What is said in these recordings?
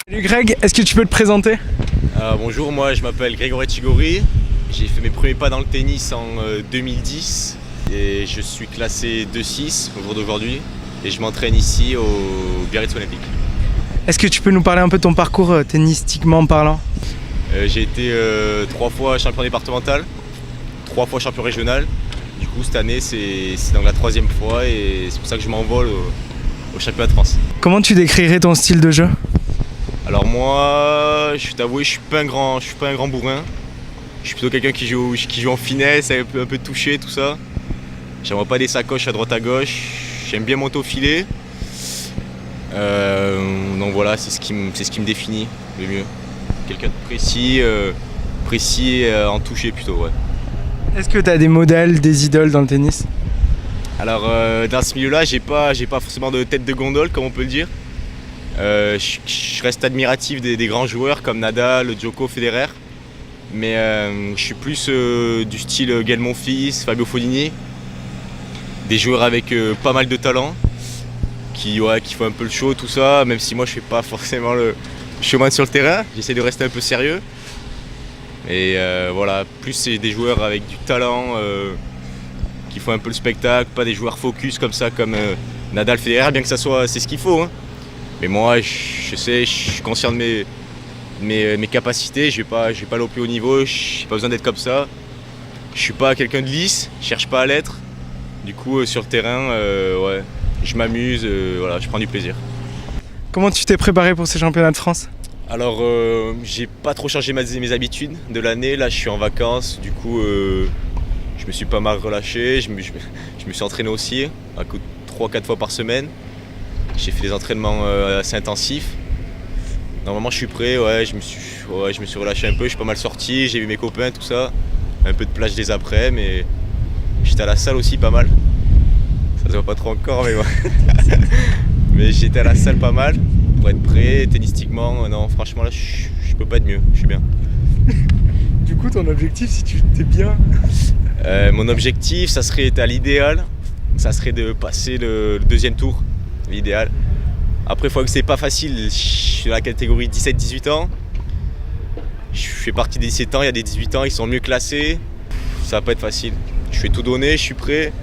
Salut Greg, est-ce que tu peux te présenter? Bonjour, moi je m'appelle Grégory Tchigori. J'ai fait mes premiers pas dans le tennis en 2010 et je suis classé 2-6 au jour d'aujourd'hui et je m'entraîne ici au Biarritz Olympique. Est-ce que tu peux nous parler un peu de ton parcours tennistiquement parlant? J'ai été 3 fois champion départemental, 3 fois champion régional. Du coup cette année c'est donc la 3e fois et c'est pour ça que je m'envole au championnat de France. Comment tu décrirais ton style de jeu? Alors moi, je vais t'avouer, je suis pas un grand bourrin. Je suis plutôt quelqu'un qui joue en finesse, un peu touché, tout ça. J'aimerais pas des sacoches à droite à gauche. J'aime bien monter au filet. Donc voilà, c'est ce qui me définit le mieux. Quelqu'un de précis et en toucher plutôt, ouais. Est-ce que tu as des modèles, des idoles dans le tennis? Alors dans ce milieu-là, j'ai pas forcément de tête de gondole, comme on peut le dire. Je reste admiratif des grands joueurs comme Nadal, Djoko, Federer. Mais je suis plus du style Gaël Monfils, Fabio Fognini. Des joueurs avec pas mal de talent, qui font un peu le show, tout ça. Même si moi je fais pas forcément le chemin sur le terrain, j'essaie de rester un peu sérieux. Et voilà, plus c'est des joueurs avec du talent, qui font un peu le spectacle, pas des joueurs focus comme ça, comme Nadal, Federer, bien que ça soit, c'est ce qu'il faut. Hein. Mais moi, je suis conscient de mes capacités, je vais pas aller au plus haut niveau, j'ai pas besoin d'être comme ça. Je suis pas quelqu'un de lisse, je cherche pas à l'être. Du coup, sur le terrain, ouais, je m'amuse, voilà, je prends du plaisir. Comment tu t'es préparé pour ces championnats de France? Alors, j'ai pas trop changé mes habitudes de l'année. Là, je suis en vacances, du coup, je me suis pas mal relâché. Je me suis entraîné aussi, 3-4 fois par semaine. J'ai fait des entraînements assez intensifs. Normalement, je suis prêt, ouais, je me suis relâché un peu, je suis pas mal sorti, j'ai vu mes copains, tout ça. Un peu de plage des après, mais j'étais à la salle aussi pas mal. Ça se voit pas trop encore, mais ouais. Mais j'étais à la salle pas mal pour être prêt, tennistiquement. Non, franchement, là, je peux pas être mieux, je suis bien. Du coup, ton objectif, si tu t'es bien? Mon objectif, ça serait à l'idéal, ça serait de passer le 2e tour. L'idéal. Après, il faut que c'est pas facile. Je suis dans la catégorie 17-18 ans. Je fais partie des 17 ans, il y a des 18 ans, ils sont mieux classés. Ça va pas être facile. Je vais tout donner, je suis prêt.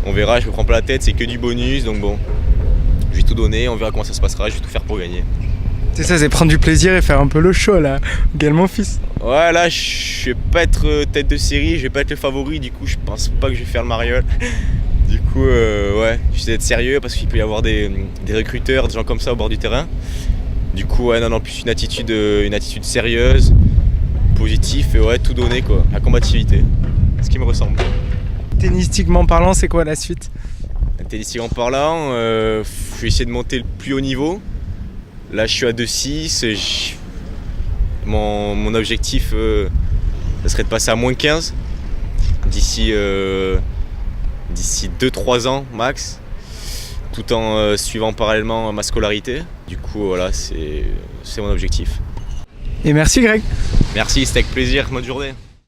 On verra, je me prends pas la tête, c'est que du bonus. Donc bon, je vais tout donner, on verra comment ça se passera, je vais tout faire pour gagner. C'est ça, c'est prendre du plaisir et faire un peu le show là, Gaël Monfils. Ouais, là, je vais pas être tête de série, je vais pas être le favori, du coup, je pense pas que je vais faire le mariole. Du coup, ouais, j'essaie d'être sérieux parce qu'il peut y avoir des recruteurs, des gens comme ça au bord du terrain. Du coup, ouais, non, plus une attitude sérieuse, positive et ouais, tout donner quoi, la combativité, ce qui me ressemble. Tennistiquement parlant, c'est quoi la suite? Tennistiquement parlant, je vais essayer de monter le plus haut niveau. Là, je suis à 2-6. Mon objectif, ça serait de passer à -15 d'ici 2-3 ans max, tout en suivant parallèlement ma scolarité. Du coup, voilà, c'est mon objectif. Et merci Greg. Merci, c'était avec plaisir, bonne journée.